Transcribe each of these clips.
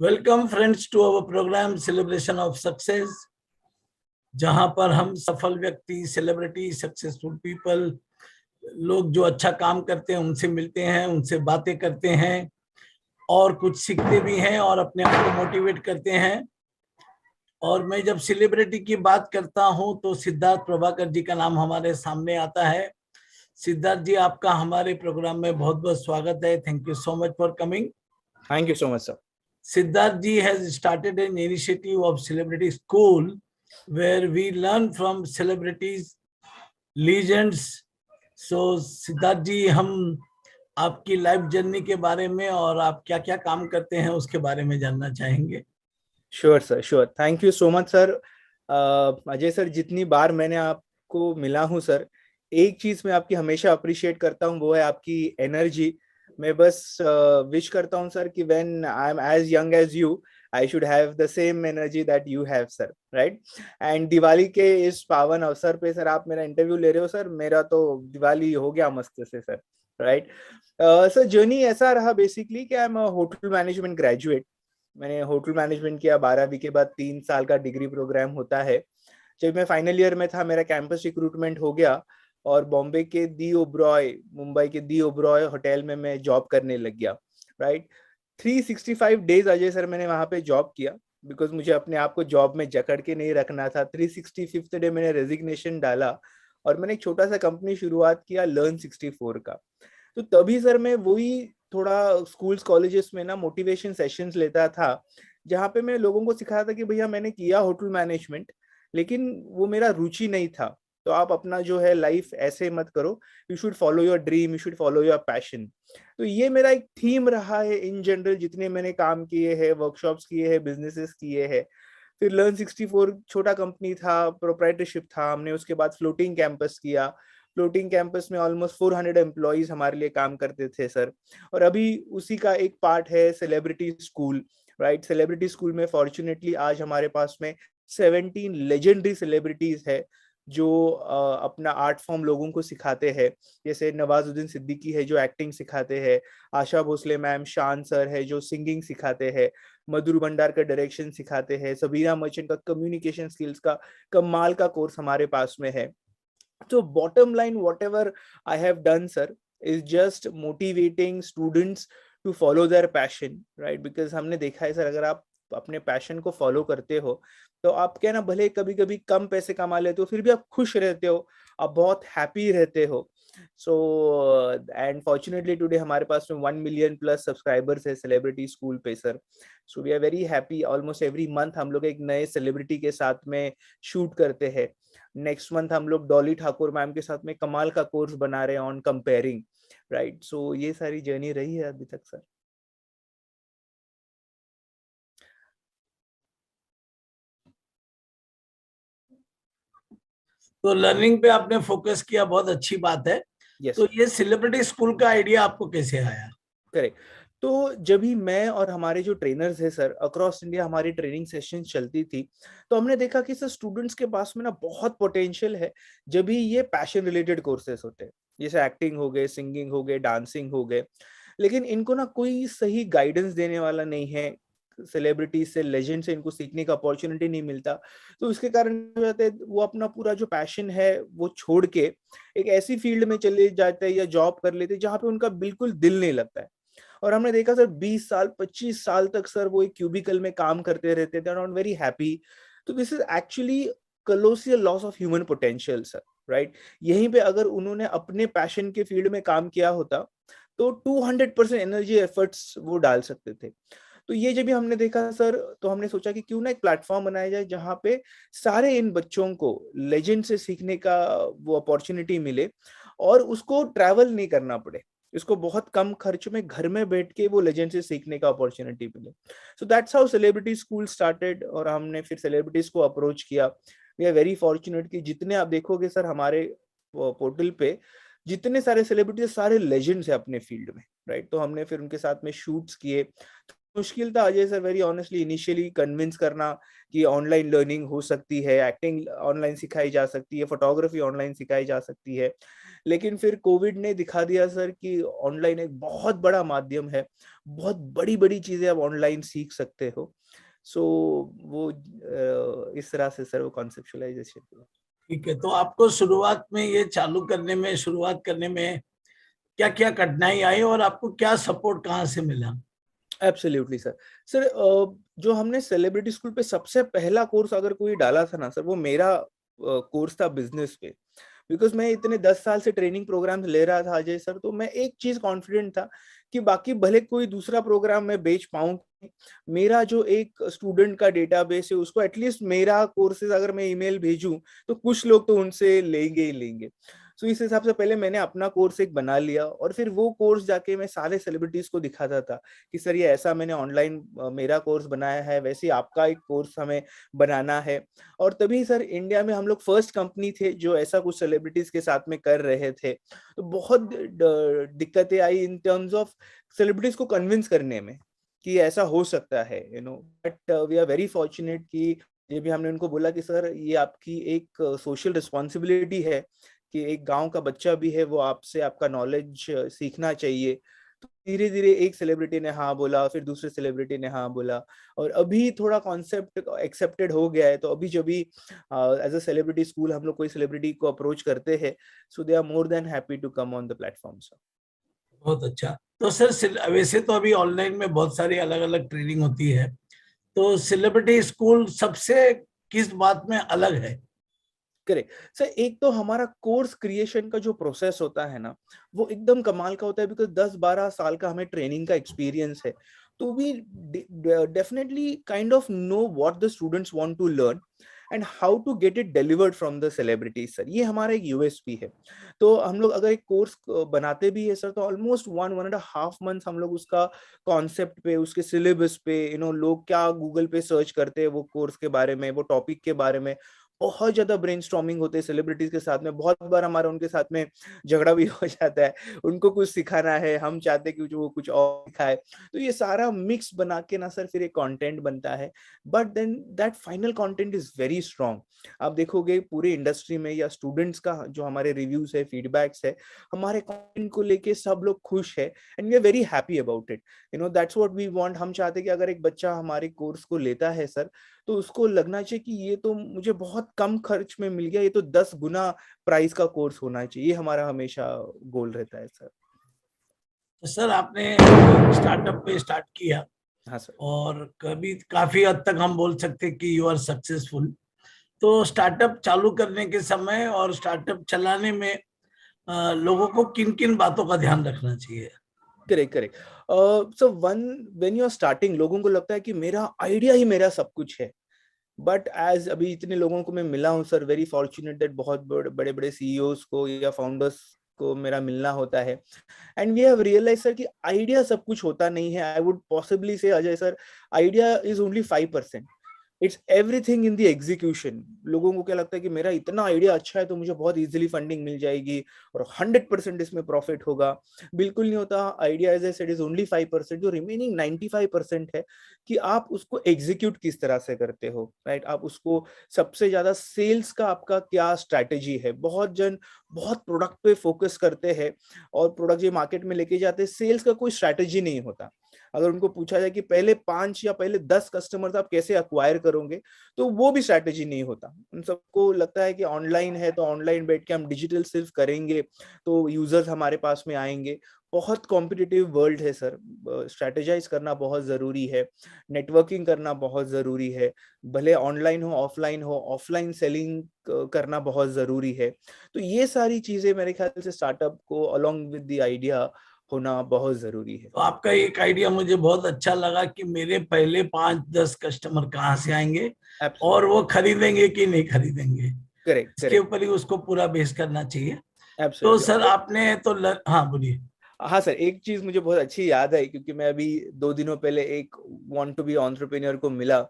Welcome friends to our program celebration of success, जहां पर हम सफल व्यक्ति, सेलिब्रिटी, सक्सेसफुल पीपल, लोग जो अच्छा काम करते हैं उनसे मिलते हैं, उनसे बातें करते हैं और कुछ सीखते भी हैं और अपने आप को मोटिवेट करते हैं। और मैं जब सेलिब्रिटी की बात करता हूं तो सिद्धार्थ प्रभाकर जी का नाम हमारे सामने आता है। सिद्धार्थ जी, आपका हमारे प्रोग्राम में बहुत बहुत स्वागत है। Thank you so much for coming. Thank you so much, sir. Siddharth ji has started an initiative of Celebrity School where we learn from celebrities, legends. So Siddharth ji, हम आपकी लाइफ जर्नी के बारे में और आप क्या क्या काम करते हैं उसके बारे में जानना चाहेंगे। Sure, sir. Sure. Thank you so much, sir. Ajay sir, जितनी बार मैंने आपको मिला हूँ सर, एक चीज मैं आपकी हमेशा अप्रिशिएट करता हूँ, वो है आपकी एनर्जी। मैं बस विश करता हूँ सर कि when I am as young as you, I should have the same energy that you have sir, right. And Diwali के इस पावन अवसर पे सर आप मेरा इंटरव्यू ले रहे हो सर, मेरा तो दिवाली हो गया मस्त से सर, राइट। सर जर्नी ऐसा रहा बेसिकली कि I am hotel management graduate. मैंने होटल मैनेजमेंट किया, 12वीं के बाद 3 साल का डिग्री प्रोग्राम होता है। जब मैं फाइनल ईयर में था, मेरा कैंपस रिक्रूटमेंट हो गया और बॉम्बे के दी ओब्रॉय, मुंबई के दी ओब्रॉय होटल में मैं जॉब करने लग गया, राइट। 365 डेज अजय सर मैंने वहां पे जॉब किया, बिकॉज मुझे अपने आप को जॉब में जकड़ के नहीं रखना था। 365th डे मैंने रेजिग्नेशन डाला और मैंने एक छोटा सा कंपनी शुरुआत किया, लर्न 64 का। तो तभी सर मैं वही थोड़ा स्कूल्स कॉलेजेस में ना मोटिवेशन सेशंस लेता था, जहाँ पे मैं लोगों को सिखाता था कि भैया मैंने किया होटल मैनेजमेंट, लेकिन वो मेरा रुचि नहीं था। तो आप अपना जो है लाइफ ऐसे मत करो, you should follow your dream, you should follow your passion. तो ये मेरा एक थीम रहा है इन जनरल, जितने मैंने काम किए हैं, वर्कशॉप्स किए हैं, बिजनेसेस किए हैं। फिर लर्न 64 छोटा कंपनी था, प्रोप्राइटरशिप था, हमने उसके बाद फ्लोटिंग कैंपस किया। फ्लोटिंग कैंपस में ऑलमोस्ट 400 एम्प्लॉइज हमारे लिए काम करते थे सर। और अभी उसी का एक पार्ट है celebrity school, right. Celebrity school में फॉर्चुनेटली आज हमारे पास में 17 लेजेंडरी सेलिब्रिटीज है जो अपना आर्ट फॉर्म लोगों को सिखाते हैं। जैसे नवाजुद्दीन सिद्दीकी है जो एक्टिंग सिखाते हैं, आशा भोसले मैम, शान सर है जो सिंगिंग सिखाते हैं, मधुर भंडार का डायरेक्शन सिखाते हैं, सबीना मर्चेंट का कम्युनिकेशन स्किल्स का कमाल का कोर्स हमारे पास में है। So bottom line, whatever I have done, sir, is just motivating students to follow their passion, right? Because हमने देखा है सर, अगर आप अपने पैशन को फॉलो करते हो तो आप क्या ना, भले कभी कभी कम पैसे कमा लेते हो, फिर भी आप खुश रहते हो, आप बहुत हैप्पी रहते हो। सो एंड फॉर्चुनेटली टुडे हमारे पास में 1 मिलियन प्लस सब्सक्राइबर्स है सेलिब्रिटी स्कूल पे sir. So we are very happy. Almost every month हम लोग एक नए सेलिब्रिटी के साथ में शूट करते हैं। नेक्स्ट मंथ हम लोग डॉली ठाकुर मैम के साथ में कमाल का कोर्स बना रहे हैं ऑन कंपेयरिंग, राइट। सो ये सारी जर्नी रही है अभी तक सर। तो लर्निंग पे आपने फोकस किया, बहुत अच्छी बात है। यस, तो ये सेलिब्रिटी स्कूल का आइडिया आपको कैसे आया? करेक्ट। तो जब भी मैं और हमारे जो ट्रेनर्स है सर, अक्रॉस इंडिया हमारी ट्रेनिंग सेशन चलती थी, तो हमने देखा कि सर स्टूडेंट्स के पास में ना बहुत पोटेंशियल है जब भी ये पैशन रिलेटेड कोर्सेज होते हैं, जैसे एक्टिंग हो गए, सिंगिंग हो गए, डांसिंग हो गए। लेकिन इनको ना कोई सही गाइडेंस देने वाला नहीं है, सेलिब्रिटी से, लेजेंड से इनको सीखने का अपॉर्चुनिटी नहीं मिलता। तो इसके कारण हो जाते हैं, वो अपना पूरा जो पैशन है वो छोड़ के एक ऐसी फील्ड में चले जाते हैं या जॉब कर लेते हैं जहाँ पे उनका बिल्कुल दिल नहीं लगता है। और हमने देखा सर 20 साल 25 साल तक सर वो एक क्यूबिकल में काम करते रहते थे, नॉट वेरी हैप्पी। तो this is actually colossal loss of human potential sir, right. यहीं पे अगर उन्होंने अपने पैशन के फील्ड में काम किया होता तो 200% एनर्जी एफर्ट्स वो डाल सकते थे। तो ये जब भी हमने देखा सर, तो हमने सोचा कि क्यों ना एक प्लेटफॉर्म बनाया जाए जहाँ पे सारे इन बच्चों को लेजेंड से सीखने का वो अपॉर्चुनिटी मिले और उसको ट्रैवल नहीं करना पड़े, इसको बहुत कम खर्च में घर में बैठ के वो लेजेंड से सीखने का अपॉर्चुनिटी मिले। So that's how celebrity school started. और हमने फिर सेलिब्रिटीज को अप्रोच किया। वी आर वेरी फॉर्चुनेट कि जितने आप देखोगे सर हमारे पोर्टल पे, जितने सारे सेलिब्रिटीज सारे लेजेंड्स हैं अपने फील्ड में, राइट। तो हमने फिर उनके साथ में शूट्स किए। मुश्किल था Ajay sir very honestly initially convince करना कि ऑनलाइन लर्निंग हो सकती है, एक्टिंग ऑनलाइन सिखाई जा सकती है, फोटोग्राफी ऑनलाइन सिखाई जा सकती है। लेकिन फिर कोविड ने दिखा दिया सर कि ऑनलाइन एक बहुत बड़ा माध्यम है, बहुत बड़ी बड़ी चीजें आप ऑनलाइन सीख सकते हो। सो वो इस तरह से सर वो कॉन्सेप्चुअलाइजेशन। ठीक है, तो आपको शुरुआत में ये चालू करने में, शुरुआत करने में क्या क्या कठिनाई आई और आपको क्या सपोर्ट कहाँ से मिला? Absolutely sir. सर जो हमने सेलिब्रिटी स्कूल पे सबसे पहला कोर्स अगर कोई डाला था ना सर, वो मेरा कोर्स था बिजनेस पे। बिकॉज मैं इतने 10 साल से ट्रेनिंग प्रोग्राम ले रहा था अजय सर, तो मैं एक चीज कॉन्फिडेंट था कि बाकी भले कोई दूसरा प्रोग्राम मैं बेच पाऊं, मेरा जो एक स्टूडेंट का डेटाबेस है उसको एटलीस्ट मेरा कोर्सेज अगर मैं ईमेल भेजूं तो कुछ लोग तो उनसे लेंगे ही लेंगे। सो इस हिसाब से पहले मैंने अपना कोर्स एक बना लिया और फिर वो कोर्स जाके मैं सारे सेलिब्रिटीज को दिखाता था कि सर ये ऐसा मैंने ऑनलाइन मेरा कोर्स बनाया है, वैसे ही आपका एक कोर्स हमें बनाना है। और तभी सर इंडिया में हम लोग फर्स्ट कंपनी थे जो ऐसा कुछ सेलिब्रिटीज के साथ में कर रहे थे। तो बहुत दिक्कतें आई इन टर्म्स ऑफ सेलिब्रिटीज को कन्विंस करने में कि ऐसा हो सकता है, but we are very fortunate कि ये भी हमने उनको बोला कि सर ये आपकी एक सोशल रिस्पॉन्सिबिलिटी है कि एक गांव का बच्चा भी है वो आपसे आपका नॉलेज सीखना चाहिए। तो धीरे धीरे एक सेलिब्रिटी ने हाँ बोला, फिर दूसरे सेलिब्रिटी ने हाँ बोला, और अभी थोड़ा कॉन्सेप्ट एक्सेप्टेड हो गया है। तो अभी जब भी एज अ सेलिब्रिटी स्कूल हम लोग कोई सेलिब्रिटी को अप्रोच करते हैं, so they are more than happy to come on the platform sir. बहुत अच्छा। तो सर वैसे तो अभी ऑनलाइन में बहुत सारी अलग अलग ट्रेनिंग होती है, तो सेलिब्रिटी स्कूल सबसे किस बात में अलग है? Correct sir. एक तो हमारा कोर्स क्रिएशन का जो प्रोसेस होता है ना, वो एकदम कमाल का होता है, बिकॉज 10-12 साल का हमें ट्रेनिंग का एक्सपीरियंस है। तो we definitely kind of know what the students want to learn and how to get it delivered from the celebrities sir. ये हमारा एक यूएसपी है। तो हम लोग अगर एक कोर्स बनाते भी है सर, तो ऑलमोस्ट 1-1.5 मंथ्स हम लोग उसका कॉन्सेप्ट पे, उसके सिलेबस पे, लोग क्या गूगल पे सर्च करते हैं वो कोर्स के बारे में, वो टॉपिक के बारे में बहुत ज्यादा ब्रेनस्टॉर्मिंग होते हैं सेलिब्रिटीज के साथ में। बहुत बार हमारा उनके साथ में झगड़ा भी हो जाता है। उनको कुछ सिखाना है, हम चाहते हैं कि वो कुछ और सिखाए। तो ये सारा मिक्स बना के ना सर फिर एक कंटेंट बनता है, but then that final content is very strong. आप देखोगे पूरे इंडस्ट्री में या स्टूडेंट्स का जो हमारे रिव्यूज है, फीडबैक्स है, हमारे कंटेंट को लेके सब लोग खुश है and we are very happy about it. That's what we want. हम चाहते हैं कि अगर एक बच्चा हमारे कोर्स को लेता है सर, तो उसको लगना चाहिए कि ये तो मुझे बहुत कम खर्च में मिल गया, ये तो 10 गुना प्राइस का कोर्स होना चाहिए। ये हमारा हमेशा गोल रहता है सर। तो सर आपने स्टार्टअप पे स्टार्ट किया हाँ सर। और कभी काफी हद तक हम बोल सकते हैं कि यू आर सक्सेसफुल। तो स्टार्टअप चालू करने के समय और स्टार्टअप चलाने में लोगों को किन किन बातों का ध्यान रखना चाहिए? Correct correct. So when you are starting, लोगों को लगता है कि मेरा आइडिया ही मेरा सब कुछ है। बट एज अभी इतने लोगों को मैं मिला हूँ सर, वेरी फॉर्चुनेट दैट बहुत बड़े बड़े सीईओज को या फाउंडर्स को मेरा मिलना होता है, and we have realise sir कि आइडिया सब कुछ होता नहीं है। I would possibly say Ajay sir, idea is only 5%। It's everything in the execution. लोगों को क्या लगता है कि मेरा इतना आइडिया अच्छा है तो मुझे बहुत इजीली फंडिंग मिल जाएगी और 100% इसमें प्रॉफिट होगा। बिल्कुल नहीं होता। Idea as I said is only 5%। जो रिमेनिंग 95% है कि आप उसको एग्जीक्यूट किस तरह से करते हो, राइट। आप उसको सबसे ज्यादा सेल्स का आपका क्या स्ट्रैटेजी है। बहुत जन बहुत प्रोडक्ट पे फोकस करते हैं और प्रोडक्ट जो मार्केट में लेके जाते हैं, सेल्स का कोई स्ट्रैटेजी नहीं होता। अगर उनको पूछा जाए कि पहले 5 या पहले 10 कस्टमर आप कैसे अक्वायर करोगे, तो वो भी स्ट्रैटेजी नहीं होता। उन सबको लगता है कि ऑनलाइन है तो ऑनलाइन बैठ के हम डिजिटल सिर्फ करेंगे तो यूजर्स हमारे पास में आएंगे। बहुत कॉम्पिटिटिव वर्ल्ड है सर। स्ट्रैटेजाइज करना बहुत जरूरी है, नेटवर्किंग करना बहुत जरूरी है। भले ऑनलाइन हो ऑफलाइन हो, ऑफलाइन सेलिंग करना बहुत जरूरी है। तो ये सारी चीजें मेरे ख्याल से स्टार्टअप को अलोंग विद द आइडिया होना बहुत जरूरी है। तो आपका एक आइडिया मुझे बहुत अच्छा लगा कि मेरे पहले 5-10 कस्टमर कहाँ से आएंगे और वो एब्सोल्युटली खरीदेंगे कि नहीं खरीदेंगे, करेक्ट इसके करेक्ट। ऊपर ही उसको पूरा बेस करना चाहिए। तो एब्सोल्युटली। सर आपने तो हाँ बोलिए। हाँ सर, एक चीज मुझे बहुत अच्छी याद है, क्योंकि मैं अभी 2 दिनों पहले एक वांट टू बी एंटरप्रेन्योर को मिला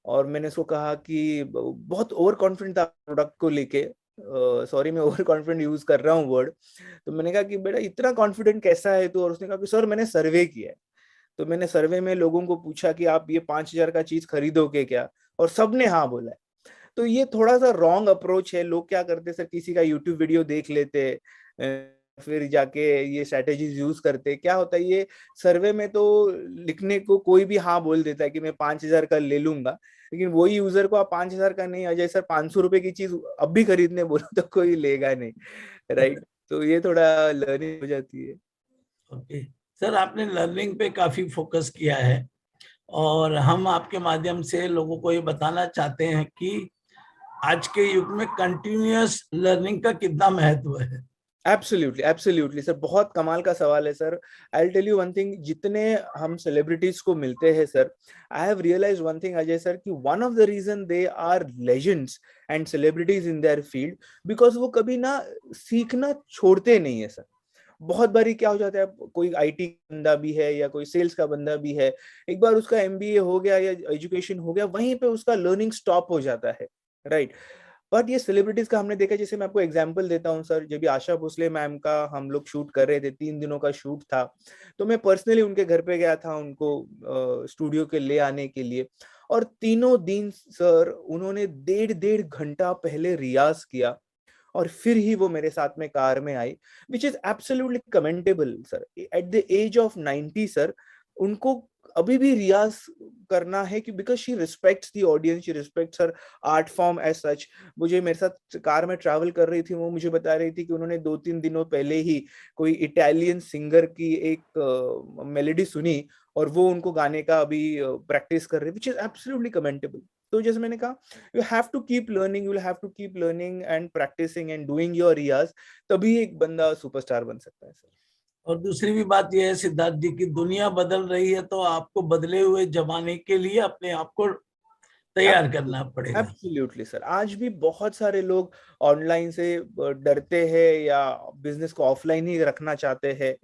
और मैंने उसको कहा कि बहुत ओवर कॉन्फिडेंट था प्रोडक्ट को लेके। सॉरी, मैं ओवर कॉन्फिडेंट यूज कर रहा हूँ वर्ड। तो मैंने कहा कि बेटा इतना कॉन्फिडेंट कैसा है तू? और उसने कहा कि सर मैंने सर्वे किया है। तो मैंने सर्वे में लोगों को पूछा कि आप ये 5,000 का चीज खरीदोगे क्या, और सबने हाँ बोला है। तो ये थोड़ा सा रॉन्ग अप्रोच है। लोग क्या करते सर, किसी का यूट्यूब वीडियो देख लेते, फिर जाके ये स्ट्रेटेजीज यूज करते। क्या होता है, ये सर्वे में तो लिखने को कोई भी हाँ बोल देता है कि मैं 5,000 का ले लूंगा, लेकिन वही यूजर को आप 5,000 का नहीं, अजय सर 500 रुपए की चीज अब भी खरीदने बोलो तो कोई लेगा नहीं, राइट। तो ये थोड़ा लर्निंग हो जाती है। ओके सर, आपने लर्निंग पे काफी फोकस किया है और हम आपके माध्यम से लोगों को ये बताना चाहते हैं कि आज के युग में कंटिन्यूअस लर्निंग का कितना महत्व है। एब्सोल्युटली एब्सोल्युटली सर, बहुत कमाल का सवाल है sir. I will tell you one thing, जितने हम सेलिब्रिटीज को मिलते हैं sir, I have realised one thing Ajay sir, कि one of the reason they are legends and celebrities in their field, because वो कभी ना सीखना छोड़ते नहीं है सर। बहुत बारी क्या हो जाता है, कोई आईटी बंदा भी है या कोई सेल्स का बंदा भी है, एक बार उसका एमबीए हो गया या एजुकेशन हो गया, वहीं पे उसका लर्निंग स्टॉप हो जाता है, राइट। बट ये सेलिब्रिटीज का हमने देखा, जैसे मैं आपको एग्जांपल देता हूँ सर, जब भी आशा भोसले मैम का हम लोग शूट कर रहे थे, 3 दिनों का शूट था, तो मैं पर्सनली उनके घर पे गया था उनको स्टूडियो के ले आने के लिए, और 3 दिन सर उन्होंने 1.5 घंटा पहले रियाज किया और फिर ही वो मेरे साथ में कार में आई, which is absolutely commendable sir. At the age of 90 sir, उनको अभी भी रियाज करना है, कि because she respects the audience, she respects her art form as such. मुझे मेरे साथ कार में ट्रैवल कर रही थी, वो मुझे बता रही थी कि उन्होंने 2-3 दिनों पहले ही कोई इटालियन सिंगर की एक मेलोडी सुनी और वो उनको गाने का अभी प्रैक्टिस कर रहे, विच इज एब्सोल्युटली कमेंटेबल। तो जैसे मैंने कहा, you have to keep learning, you will have to keep learning and practising and doing your riyaz, तभी एक बंदा सुपरस्टार बन सकता है सर। और दूसरी भी बात यह है सिद्धार्थ जी की दुनिया बदल रही है, तो आपको बदले हुए जमाने के लिए अपने आप को तैयार करना पड़ेगा। एब्सोल्युटली सर, आज भी बहुत सारे लोग ऑनलाइन से डरते हैं या बिजनेस को ऑफलाइन ही रखना चाहते हैं,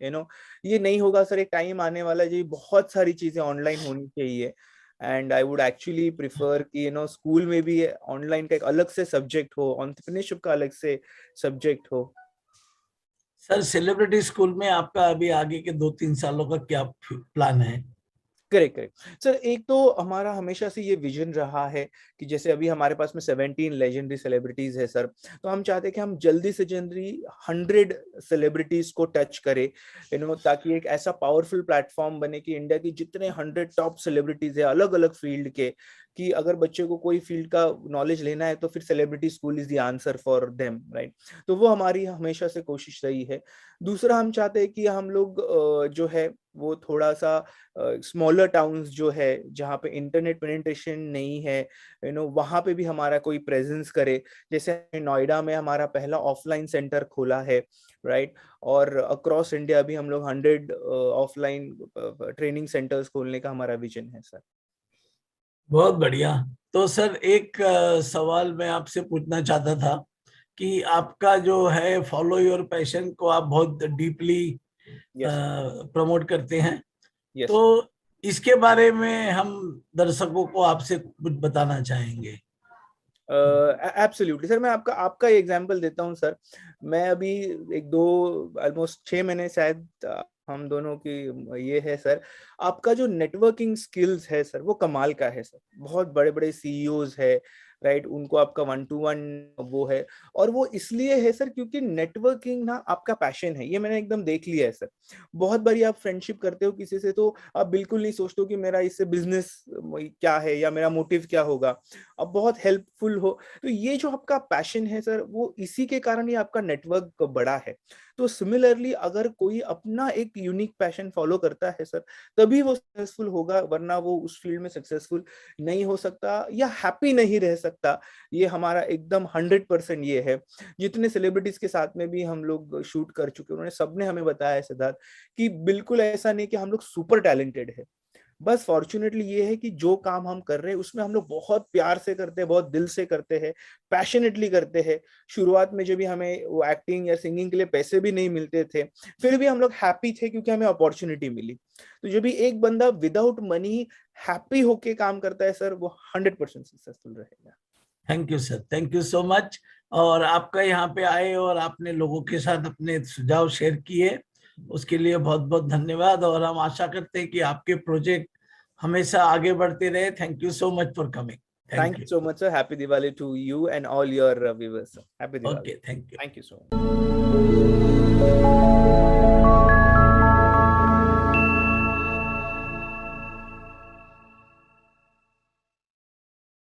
ये नहीं होगा सर। एक टाइम आने वाला है जी, बहुत सारी चीजें ऑनलाइन होनी चाहिए, and I would actually prefer कि स्कूल में भी ऑनलाइन का एक अलग से सब्जेक्ट हो, एंटरप्रेन्योरशिप का अलग से सब्जेक्ट हो। सर सेलिब्रिटी स्कूल में आपका अभी आगे के 2-3 सालों का क्या प्लान है? करेक्ट करेक्ट सर, एक तो हमारा हमेशा से ये विजन रहा है कि जैसे अभी हमारे पास में 17 लेजेंडरी सेलिब्रिटीज है सर, तो हम चाहते हैं कि हम जल्दी से जल्दी 100 सेलिब्रिटीज को टच करें, ताकि एक ऐसा पावरफुल प्लेटफॉर्म बने कि इंडिया की जितने 100 टॉप सेलिब्रिटीज है अलग अलग फील्ड के, कि अगर बच्चे को कोई फील्ड का नॉलेज लेना है तो फिर celebrity school is the answer for them, right. तो वो हमारी हमेशा से कोशिश रही है। दूसरा, हम चाहते हैं कि हम लोग जो है वो थोड़ा सा स्मॉलर टाउन्स जो है जहाँ पे इंटरनेट पेनिट्रेशन नहीं है, वहाँ पे भी हमारा कोई प्रेजेंस करे। जैसे नोएडा में हमारा पहला ऑफलाइन सेंटर खोला है, राइट। और अक्रॉस इंडिया भी हम लोग 100 ऑफलाइन ट्रेनिंग सेंटर्स खोलने का हमारा विजन है सर। बहुत बढ़िया। तो सर एक सवाल मैं आपसे पूछना चाहता था कि आपका जो है फॉलो योर पैशन को आप बहुत डीपली प्रमोट करते हैं, yes. तो इसके बारे में हम दर्शकों को आपसे कुछ बताना चाहेंगे। एब्सोल्युटली सर, मैं आपका एग्जांपल देता हूँ सर। मैं अभी ऑलमोस्ट 6 महीने शायद हम दोनों की ये है सर। आपका जो नेटवर्किंग स्किल्स है सर, वो कमाल का है सर। बहुत बड़े बड़े सीईओज है, राइट, उनको आपका 1-to-1 वो है, और वो इसलिए है सर क्योंकि नेटवर्किंग ना आपका पैशन है। ये मैंने एकदम देख लिया है सर। बहुत बारी आप फ्रेंडशिप करते हो किसी से, तो आप बिल्कुल नहीं सोचते हो कि मेरा इससे बिजनेस क्या है या मेरा मोटिव क्या होगा, आप बहुत हेल्पफुल हो। तो ये जो आपका पैशन है सर, वो इसी के कारण ही आपका नेटवर्क बड़ा है। तो सिमिलरली अगर कोई अपना एक यूनिक पैशन फॉलो करता है सर, तभी वो सक्सेसफुल होगा, वरना वो उस फील्ड में सक्सेसफुल नहीं हो सकता या हैप्पी नहीं रह सकता। ये हमारा एकदम 100% ये है। जितने सेलिब्रिटीज के साथ में भी हम लोग शूट कर चुके, उन्होंने सबने हमें बताया है सिद्धार्थ कि बिल्कुल ऐसा नहीं कि हम लोग सुपर टैलेंटेड है। बस फॉर्चुनेटली ये है कि जो काम हम कर रहे हैं उसमें हम लोग बहुत प्यार से करते हैं, बहुत दिल से करते हैं, पैशनेटली करते हैं। शुरुआत में जब भी हमें वो एक्टिंग या सिंगिंग के लिए पैसे भी नहीं मिलते थे, फिर भी हम लोग हैप्पी थे क्योंकि हमें अपॉर्चुनिटी मिली। तो जब भी एक बंदा विदाउट मनी हैप्पी होके काम करता है सर, वो 100% सक्सेसफुल रहेगा। Thank you sir, thank you so much. और आपका यहाँ पे आए और आपने लोगों के साथ अपने सुझाव शेयर किए, उसके लिए बहुत बहुत धन्यवाद। और हम आशा करते हैं कि आपके प्रोजेक्ट हमेशा आगे बढ़ते रहे। Thank you so much for coming. Thank you so much, sir. Happy Diwali to you and all your viewers, sir. Happy Diwali. Okay, thank you. Thank you so much. you.